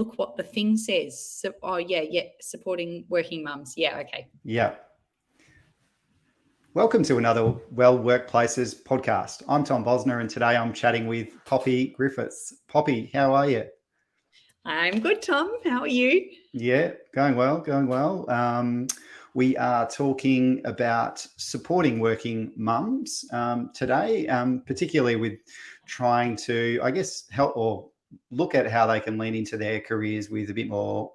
look what the thing says. So, supporting working mums. Yeah, okay. Yeah. Welcome to another Well Workplaces podcast. I'm Tom Bosner, and today I'm chatting with Poppy Griffiths. Poppy, how are you? I'm good, Tom. How are you? Yeah, going well. We are talking about supporting working mums today, particularly with trying to, I guess, help or look at how they can lean into their careers with a bit more,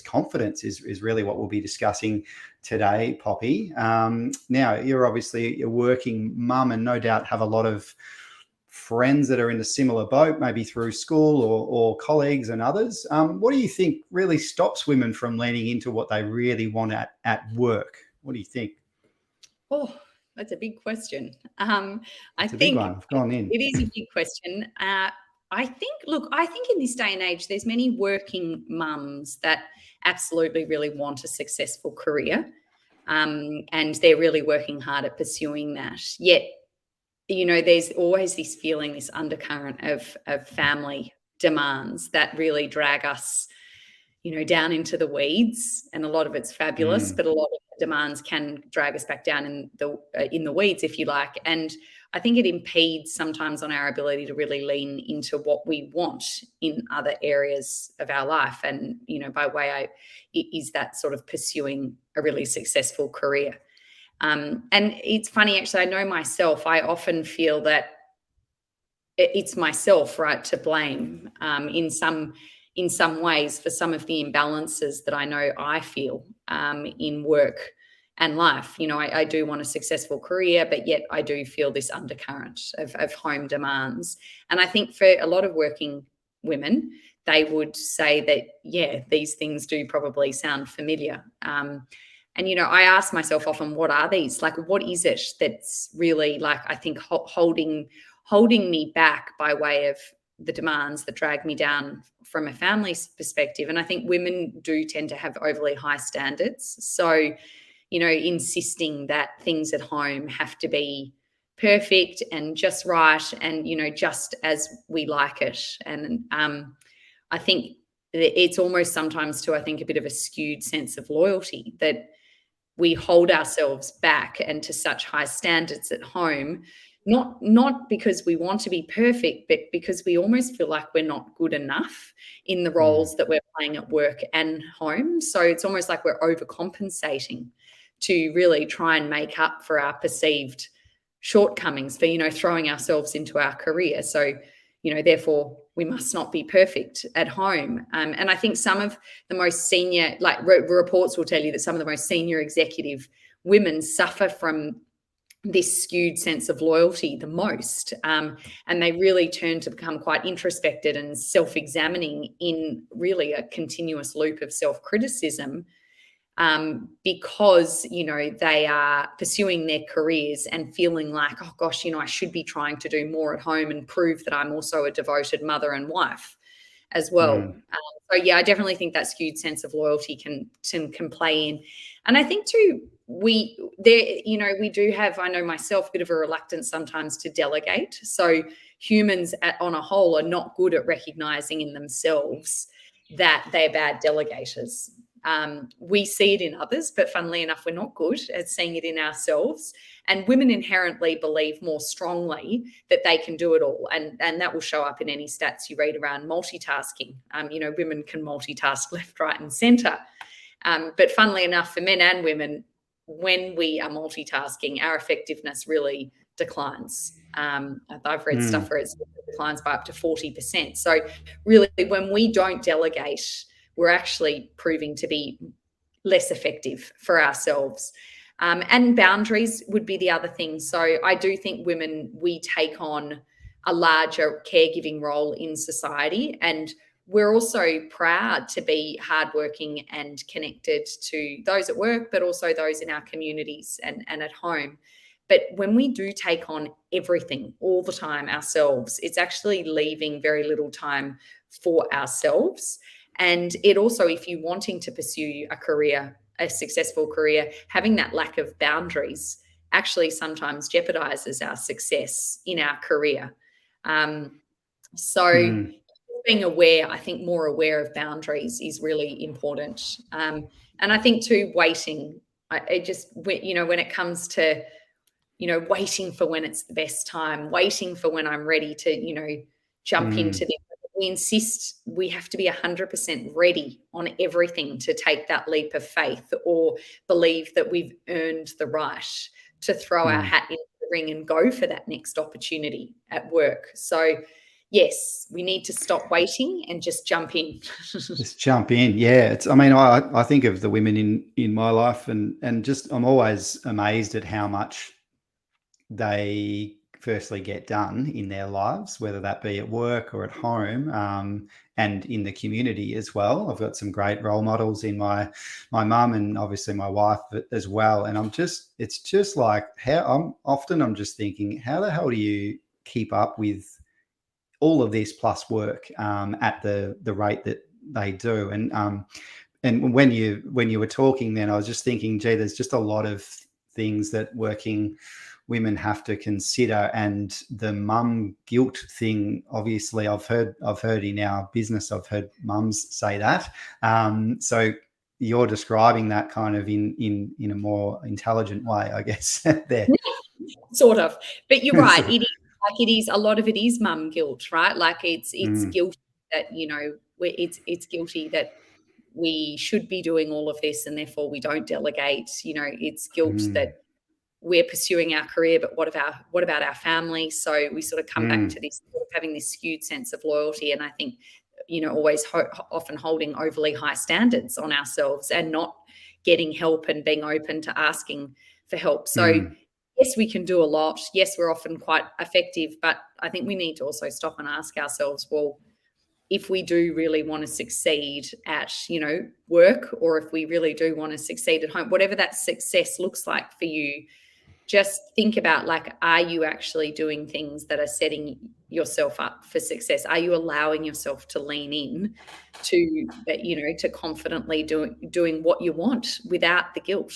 confidence is really what we'll be discussing today, Poppy. Now, you're obviously a working mum and no doubt have a lot of friends that are in a similar boat, maybe through school or colleagues and others. What do you think really stops women from leaning into what they really want at work? What do you think? Oh, that's a big question. It's a big one. I've gone in. It is a big question. I think in this day and age, there's many working mums that absolutely really want a successful career, and they're really working hard at pursuing that. Yet, there's always this feeling, this undercurrent of family demands that really drag us, down into the weeds. And a lot of it's fabulous, but a lot of the demands can drag us back down in the weeds, if you like. And I think it impedes sometimes on our ability to really lean into what we want in other areas of our life. And, by way is that sort of pursuing a really successful career. And it's funny, actually, I know myself, I often feel that it's myself, right, to blame in some ways for some of the imbalances that I know I feel in work and life. I do want a successful career, but yet I do feel this undercurrent of home demands. And I think for a lot of working women, they would say that, yeah, these things do probably sound familiar. And, I ask myself often, what are these? Like, what is it that's really, like, I think holding me back by way of the demands that drag me down from a family perspective? And I think women do tend to have overly high standards. So, insisting that things at home have to be perfect and just right and, just as we like it. And I think it's almost sometimes too, I think, a bit of a skewed sense of loyalty that we hold ourselves back and to such high standards at home, not because we want to be perfect, but because we almost feel like we're not good enough in the roles that we're playing at work and home. So it's almost like we're overcompensating to really try and make up for our perceived shortcomings for, throwing ourselves into our career. So, therefore we must not be perfect at home. And I think some of the most senior, reports will tell you that some of the most senior executive women suffer from this skewed sense of loyalty the most. And they really turn to become quite introspected and self-examining in really a continuous loop of self-criticism, because, they are pursuing their careers and feeling like, oh gosh, I should be trying to do more at home and prove that I'm also a devoted mother and wife as well. So yeah, I definitely think that skewed sense of loyalty can play in. And I think too, we do have, I know myself, a bit of a reluctance sometimes to delegate. So humans on a whole are not good at recognizing in themselves that they're bad delegators. We see it in others, but funnily enough, we're not good at seeing it in ourselves. And women inherently believe more strongly that they can do it all. And that will show up in any stats you read around multitasking. Women can multitask left, right, and centre. But funnily enough, for men and women, when we are multitasking, our effectiveness really declines. I've read stuff where it declines by up to 40%. So really, when we don't delegate, we're actually proving to be less effective for ourselves. And boundaries would be the other thing. So I do think women, we take on a larger caregiving role in society, and we're also proud to be hardworking and connected to those at work, but also those in our communities and at home. But when we do take on everything all the time ourselves, it's actually leaving very little time for ourselves. And it also, if you're wanting to pursue a career, a successful career, having that lack of boundaries actually sometimes jeopardizes our success in our career. So being aware, I think more aware of boundaries is really important. And I think too, waiting, when it comes to, waiting for when it's the best time, waiting for when I'm ready to, jump into this. We insist we have to be 100% ready on everything to take that leap of faith or believe that we've earned the right to throw our hat into the ring and go for that next opportunity at work. So, yes, we need to stop waiting and just jump in. Just jump in. Yeah. I think of the women in my life and just I'm always amazed at how much they firstly get done in their lives, whether that be at work or at home, and in the community as well. I've got some great role models in my mum and obviously my wife as well. And it's just like I'm just thinking, how the hell do you keep up with all of this plus work at the rate that they do? And when you were talking, then I was just thinking, gee, there's just a lot of things that working women have to consider, and the mum guilt thing. Obviously, I've heard in our business, I've heard mums say that. So you're describing that kind of in a more intelligent way, I guess. There, sort of. But you're right. It is a lot of it is mum guilt, right? Like it's guilty that it's guilty that we should be doing all of this and therefore we don't delegate. It's guilt that we're pursuing our career, but what about our family? So we sort of come back to this sort of having this skewed sense of loyalty, and I think always often holding overly high standards on ourselves and not getting help and being open to asking for help. So yes, we can do a lot. Yes, we're often quite effective, but I think we need to also stop and ask ourselves, well, if we do really want to succeed at, work, or if we really do want to succeed at home, whatever that success looks like for you, just think about, like, are you actually doing things that are setting yourself up for success? Are you allowing yourself to lean in to confidently doing what you want without the guilt?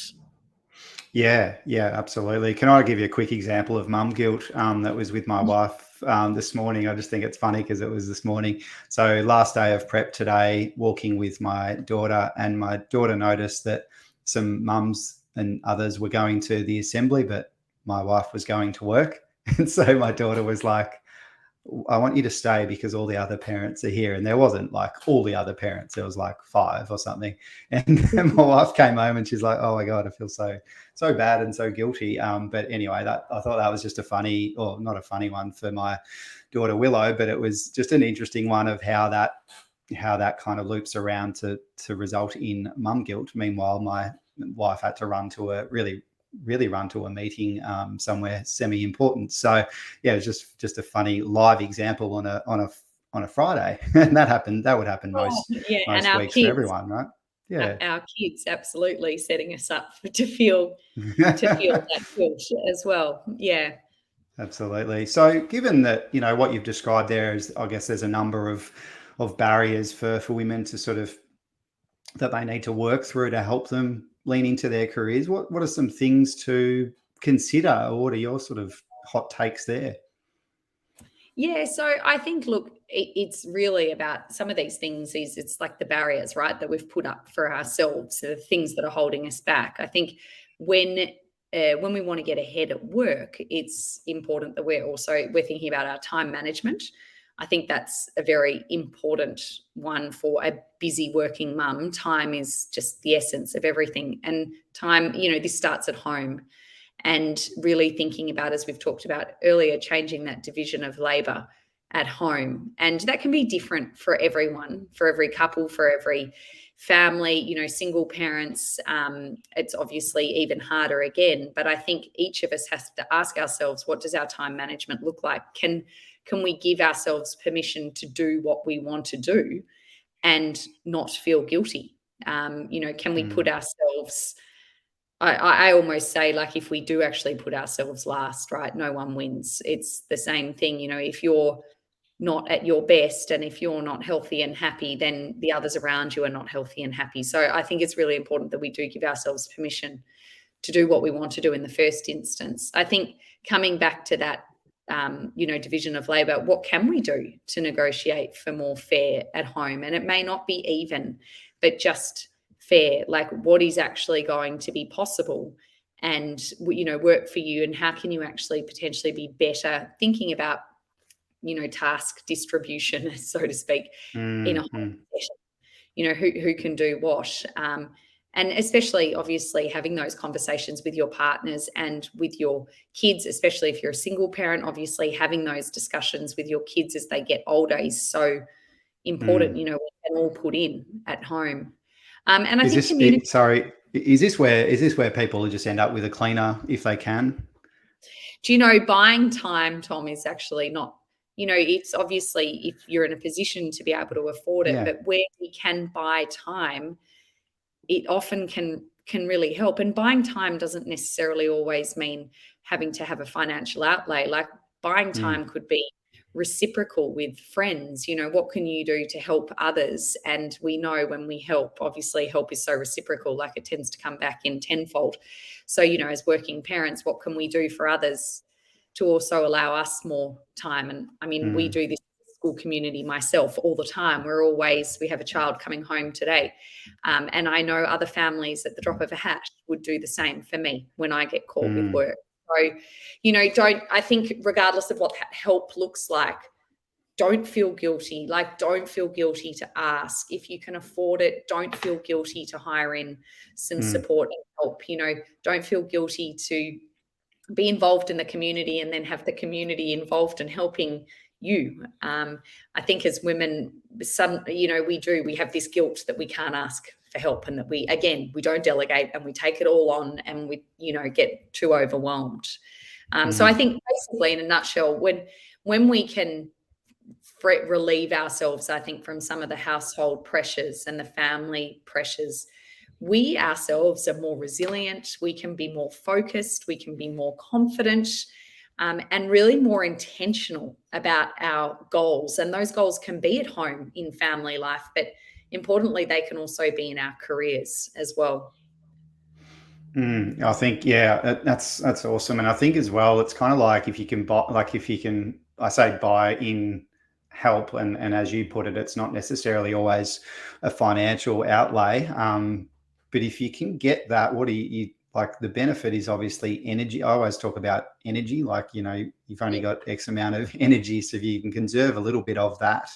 Yeah, absolutely. Can I give you a quick example of mum guilt that was with my wife this morning? I just think it's funny because it was this morning. So last day of prep today, walking with my daughter, and my daughter noticed that some mums and others were going to the assembly, but my wife was going to work. And so my daughter was like, I want you to stay because all the other parents are here. And there wasn't like all the other parents. There was like 5 or something. And then my wife came home and she's like, oh my God, I feel so bad and so guilty. But anyway, I thought that was just a funny, or not a funny one for my daughter Willow, but it was just an interesting one of how that kind of loops around to result in mum guilt. Meanwhile, my wife had to run to a meeting somewhere semi-important. So yeah, it was just a funny live example on a Friday. And that would happen most weeks for everyone, right? Yeah. Our kids absolutely setting us up to feel that guilt as well. Yeah. Absolutely. So given that, what you've described there is, I guess there's a number of barriers for women to sort of that they need to work through to help them lean into their careers. What are some things to consider, or what are your sort of hot takes there? Yeah, so I think, look, it's really about some of these things. It's like the barriers, right, that we've put up for ourselves, the things that are holding us back. I think when we want to get ahead at work, it's important that we're thinking about our time management. I think that's a very important one for a busy working mum. Time is just the essence of everything. And time, this starts at home, and really thinking about, as we've talked about earlier, changing that division of labour at home. And that can be different for everyone, for every couple, for every family, single parents. It's obviously even harder again. But I think each of us has to ask ourselves, what does our time management look like? Can we give ourselves permission to do what we want to do and not feel guilty? Can we put ourselves, I almost say, like, if we do actually put ourselves last, right, no one wins. It's the same thing. If you're not at your best and if you're not healthy and happy, then the others around you are not healthy and happy. So I think it's really important that we do give ourselves permission to do what we want to do in the first instance. I think coming back to that division of labour, what can we do to negotiate for more fair at home? And it may not be even, but just fair, like what is actually going to be possible and, work for you, and how can you actually potentially be better thinking about, task distribution, so to speak, in a home session, who can do what. And especially, obviously, having those conversations with your partners and with your kids, especially if you're a single parent, obviously having those discussions with your kids as they get older is so important, we can all put in at home. And I think community. Is this where people just end up with a cleaner if they can? Do buying time, Tom, is actually not, it's obviously if you're in a position to be able to afford it, but where we can buy time, it often can really help. And buying time doesn't necessarily always mean having to have a financial outlay. Like buying time could be reciprocal with friends. What can you do to help others? And we know when we help, obviously help is so reciprocal, like it tends to come back in tenfold. So, as working parents, what can we do for others to also allow us more time? And I mean, we do this school community myself all the time. We have a child coming home today. And I know other families at the drop of a hat would do the same for me when I get caught with work. So, I think regardless of what help looks like, don't feel guilty. Like, don't feel guilty to ask. If you can afford it, don't feel guilty to hire in some support and help. Don't feel guilty to be involved in the community and then have the community involved in helping you. I think as women, we have this guilt that we can't ask for help, and that we don't delegate, and we take it all on, and we, get too overwhelmed. So I think basically in a nutshell, when we can relieve ourselves, I think, from some of the household pressures and the family pressures, we ourselves are more resilient, we can be more focused, we can be more confident, and really more intentional about our goals. And those goals can be at home in family life, but importantly, they can also be in our careers as well. I think, that's awesome. And I think as well, it's kind of like if you can buy in help, and as you put it, it's not necessarily always a financial outlay. But if you can get that, what do you like? The benefit is obviously energy. I always talk about energy, like, you've only got X amount of energy. So if you can conserve a little bit of that,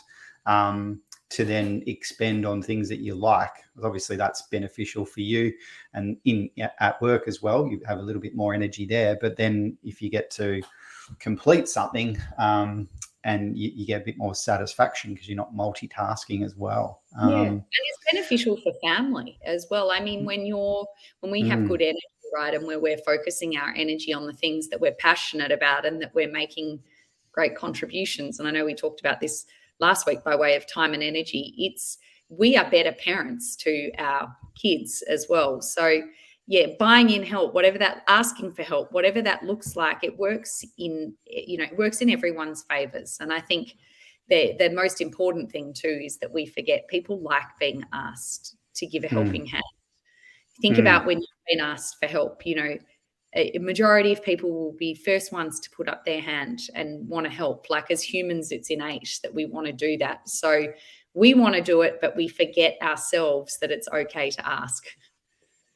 to then expend on things that you like, obviously that's beneficial for you, and at work as well, you have a little bit more energy there. But then if you get to complete something, and you get a bit more satisfaction because you're not multitasking as well. And it's beneficial for family as well. I mean, when we have good energy, right, and where we're focusing our energy on the things that we're passionate about and that we're making great contributions. And I know we talked about this last week by way of time and energy. We are better parents to our kids as well. So buying in help, asking for help, whatever that looks like, it works in everyone's favors. And I think the most important thing too is that we forget people like being asked to give a helping hand. Think about when you've been asked for help, a majority of people will be first ones to put up their hand and want to help. Like, as humans, it's innate that we want to do that. So we want to do it, but we forget ourselves that it's okay to ask.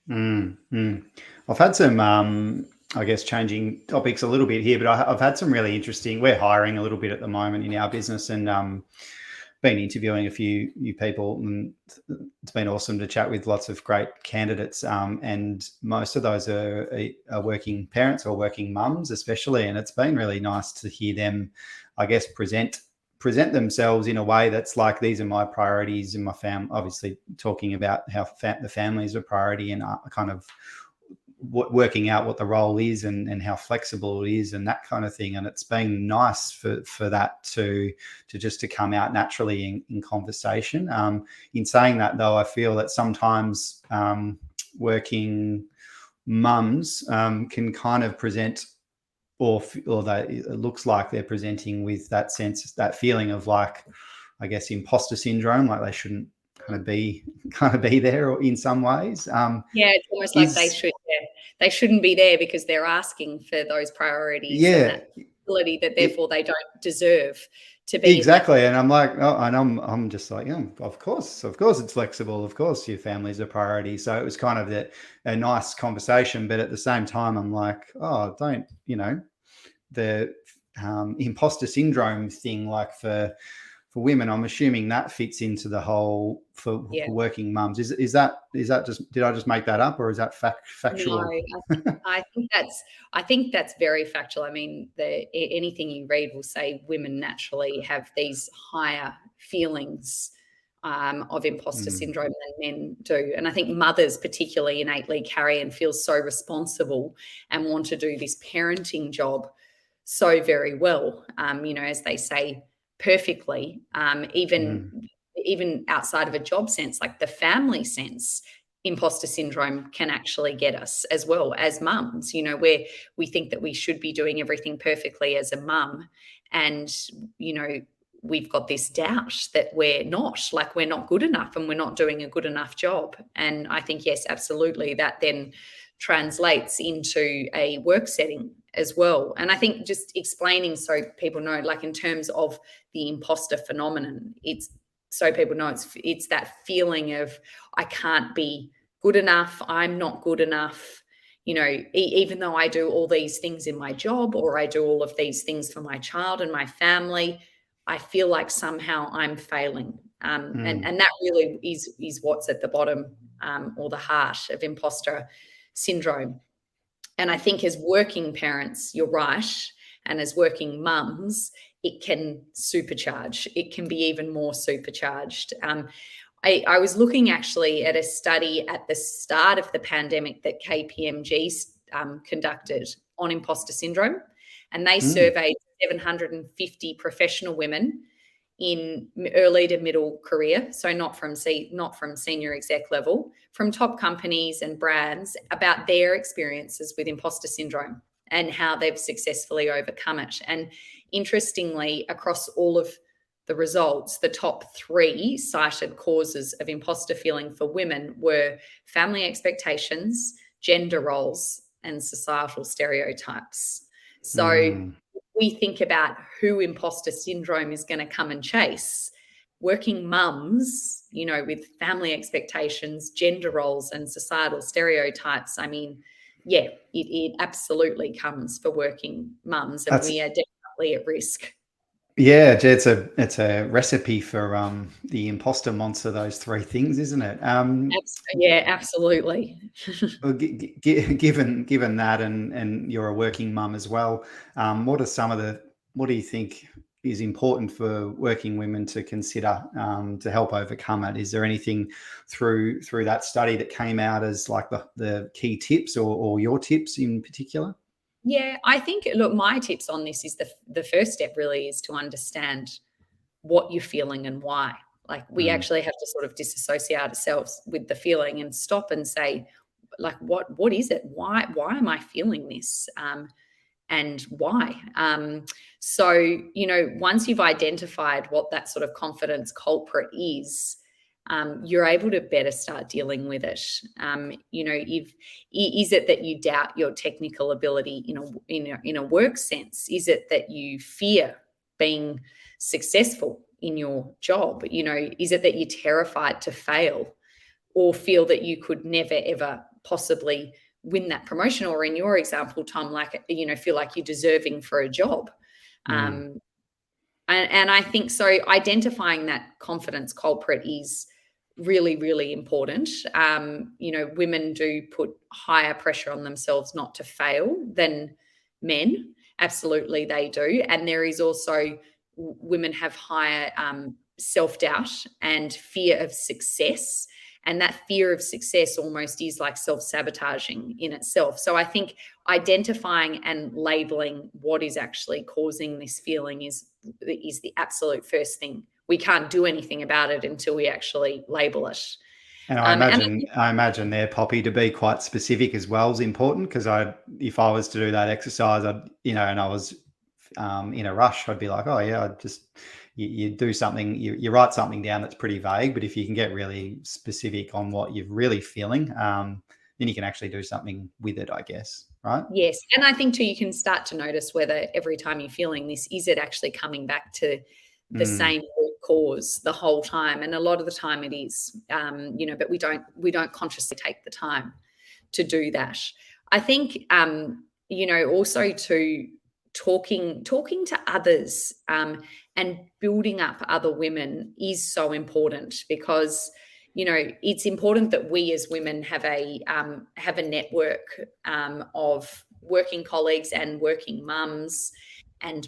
I've had some, I guess, changing topics a little bit here, but I've had some really interesting. We're hiring a little bit at the moment in our business, and been interviewing a few people, and it's been awesome to chat with lots of great candidates. And most of those are working parents or working mums, especially. And it's been really nice to hear them, I guess, present themselves in a way that's like, these are my priorities in my family, obviously talking about how the family is a priority, and kind of working out what the role is and how flexible it is and that kind of thing. And it's been nice for that to come out naturally in conversation. In saying that, though, I feel that sometimes working mums can kind of present, or it looks like they're presenting with that sense, that feeling of, like, I guess, imposter syndrome, like they shouldn't kind of be there, or in some ways. It's almost like they shouldn't be there because they're asking for those priorities. Yeah. responsibility that therefore they don't deserve to be exactly. And I'm like, oh, and I'm just like, yeah, of course it's flexible. Of course your family's a priority. So it was kind of a nice conversation, but at the same time, I'm like, oh, don't, the imposter syndrome thing, like for women, I'm assuming that fits into the whole for working mums. Is that just, did I just make that up, or is that factual? No, I think that's very factual. I mean, anything you read will say women naturally have these higher feelings of imposter syndrome than men do. And I think mothers particularly innately carry and feel so responsible and want to do this parenting job so very well, as they say, perfectly, even outside of a job sense, like the family sense. Imposter syndrome can actually get us as well as mums, where we think that we should be doing everything perfectly as a mum. And, we've got this doubt that we're not good enough and we're not doing a good enough job. And I think, yes, absolutely, that then translates into a work setting as well. And I think just explaining so people know, like in terms of the imposter phenomenon, it's so people know it's that feeling of I can't be good enough, I'm not good enough, even though I do all these things in my job or I do all of these things for my child and my family, I feel like somehow I'm failing. And that really is what's at the bottom or the heart of imposter syndrome. And I think as working parents, you're right, and as working mums, it can supercharge. It can be even more supercharged. I was looking actually at a study at the start of the pandemic that KPMG conducted on imposter syndrome, and they surveyed 750 professional women in early to middle career, so not from senior exec level, from top companies and brands, about their experiences with imposter syndrome and how they've successfully overcome it. And interestingly, across all of the results, the top 3 cited causes of imposter feeling for women were family expectations, gender roles, and societal stereotypes. So we think about who imposter syndrome is going to come and chase. Working mums, with family expectations, gender roles, and societal stereotypes, I mean, yeah, it absolutely comes for working mums, and we are definitely at risk. Yeah, it's a recipe for the imposter monster, those 3 things, isn't it? Yeah, absolutely. Well, given that, and you're a working mum as well, what do you think is important for working women to consider to help overcome it? Is there anything through that study that came out as like the key tips or your tips in particular? Yeah, I think, look, my tips on this is the first step really is to understand what you're feeling and why. Like we actually have to sort of disassociate ourselves with the feeling and stop and say, like, what is it? Why am I feeling this? And why? So, once you've identified what that sort of confidence culprit is, you're able to better start dealing with it. Is it that you doubt your technical ability in a work sense? Is it that you fear being successful in your job? Is it that you're terrified to fail or feel that you could never, ever possibly win that promotion? Or in your example, Tom, like, feel like you're deserving for a job. And I think so identifying that confidence culprit is really, really important. Women do put higher pressure on themselves not to fail than men. Absolutely, they do. And there is also, women have higher self-doubt and fear of success. And that fear of success almost is like self-sabotaging in itself. So I think identifying and labeling what is actually causing this feeling is the absolute first thing. We can't do anything about it until we actually label it. And I imagine there, Poppy, to be quite specific as well is important, because if I was to do that exercise, and I was in a rush, I'd be like, oh yeah, you do something, you write something down that's pretty vague, but if you can get really specific on what you're really feeling, you can actually do something with it, I guess, right? Yes. And I think too, you can start to notice whether every time you're feeling this, is it actually coming back to the same root cause the whole time? And a lot of the time it is, but we don't consciously take the time to do that. I think, also to talking to others and building up other women is so important, because it's important that we as women have a network of working colleagues and working mums and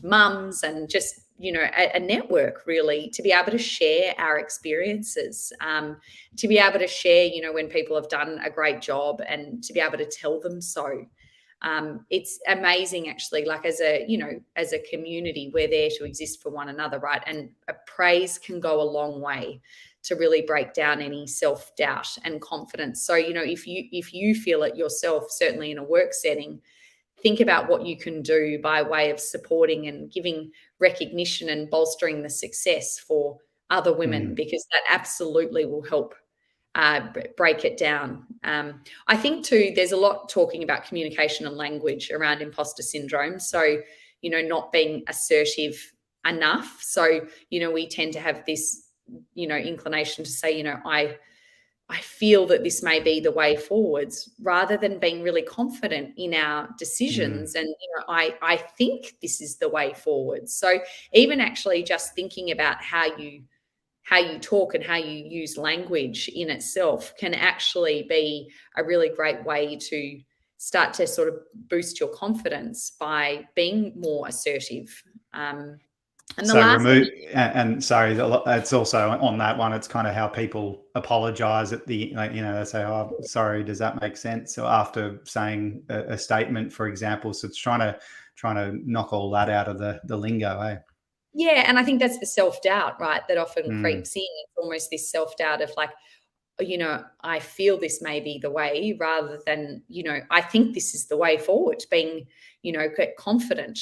just a network, really, to be able to share our experiences, to be able to share when people have done a great job, and to be able to tell them so. It's amazing, actually, like as a community, we're there to exist for one another, right? And a praise can go a long way to really break down any self-doubt and confidence. So, if you feel it yourself, certainly in a work setting, think about what you can do by way of supporting and giving recognition and bolstering the success for other women, because that absolutely will help break it down. I think too, there's a lot talking about communication and language around imposter syndrome. So, not being assertive enough. So, we tend to have this, inclination to say, I feel that this may be the way forwards, rather than being really confident in our decisions. And, I think this is the way forward. So even actually just thinking about how you talk and how you use language in itself can actually be a really great way to start to sort of boost your confidence by being more assertive. And the last thing, it's also on that one, it's kind of how people apologize at the, they say, oh, sorry, does that make sense? So after saying a statement, for example, so it's trying to knock all that out of the lingo, eh? Yeah, and I think that's the self-doubt, right, that often creeps in. It's almost this self-doubt of like, I feel this may be the way, rather than, I think this is the way forward, being, confident.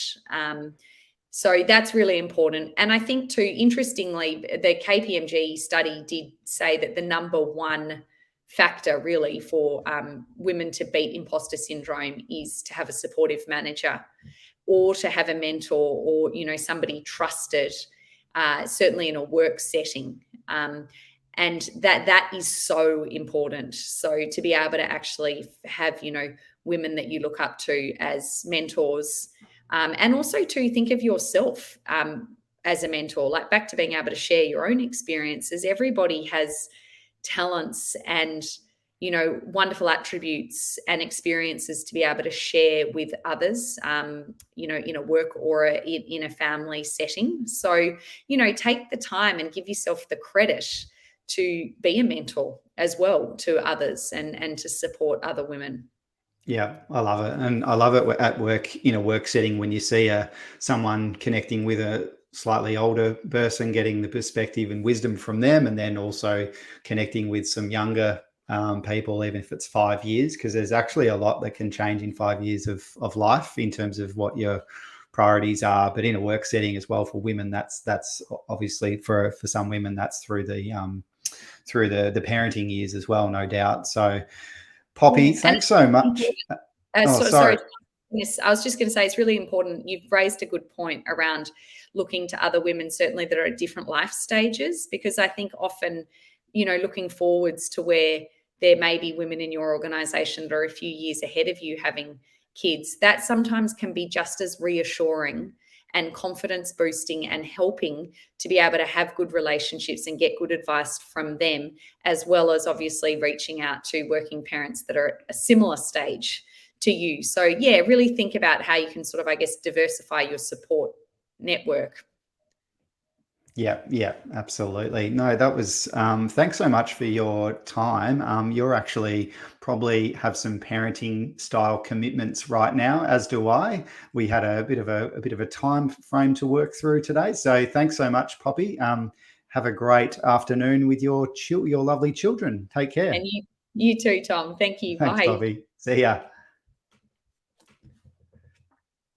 So that's really important. And I think too, interestingly, the KPMG study did say that the number one factor really for women to beat imposter syndrome is to have a supportive manager, or to have a mentor, or, somebody trusted, certainly in a work setting. And that is so important. So to be able to actually have, women that you look up to as mentors, and also to think of yourself as a mentor, like back to being able to share your own experiences. Everybody has talents and, wonderful attributes and experiences to be able to share with others, in a work or in a family setting. So, take the time and give yourself the credit to be a mentor as well to others, and to support other women. Yeah, I love it. And I love it at work, in a work setting, when you see someone connecting with a slightly older person, getting the perspective and wisdom from them, and then also connecting with some younger people, even if it's 5 years, because there's actually a lot that can change in 5 years of life in terms of what your priorities are. But in a work setting as well, for women, that's obviously for some women, that's through the parenting years as well, no doubt. So Poppy, Yeah. thanks so much. Sorry. Yes, I was just going to say, it's really important. You've raised a good point around looking to other women, certainly that are at different life stages, because I think often, looking forwards to where there may be women in your organisation that are a few years ahead of you having kids, that sometimes can be just as reassuring and confidence boosting, and helping to be able to have good relationships and get good advice from them, as well as obviously reaching out to working parents that are at a similar stage to you. So yeah, really think about how you can sort of, I guess, diversify your support network. Yeah, absolutely. No, that was, thanks so much for your time. You're actually probably have some parenting style commitments right now, as do I. We had a bit of a time frame to work through today. So thanks so much, Poppy. Have a great afternoon with your lovely children. Take care. And you too, Tom. Thank you. Thanks, Bye. Poppy. See ya.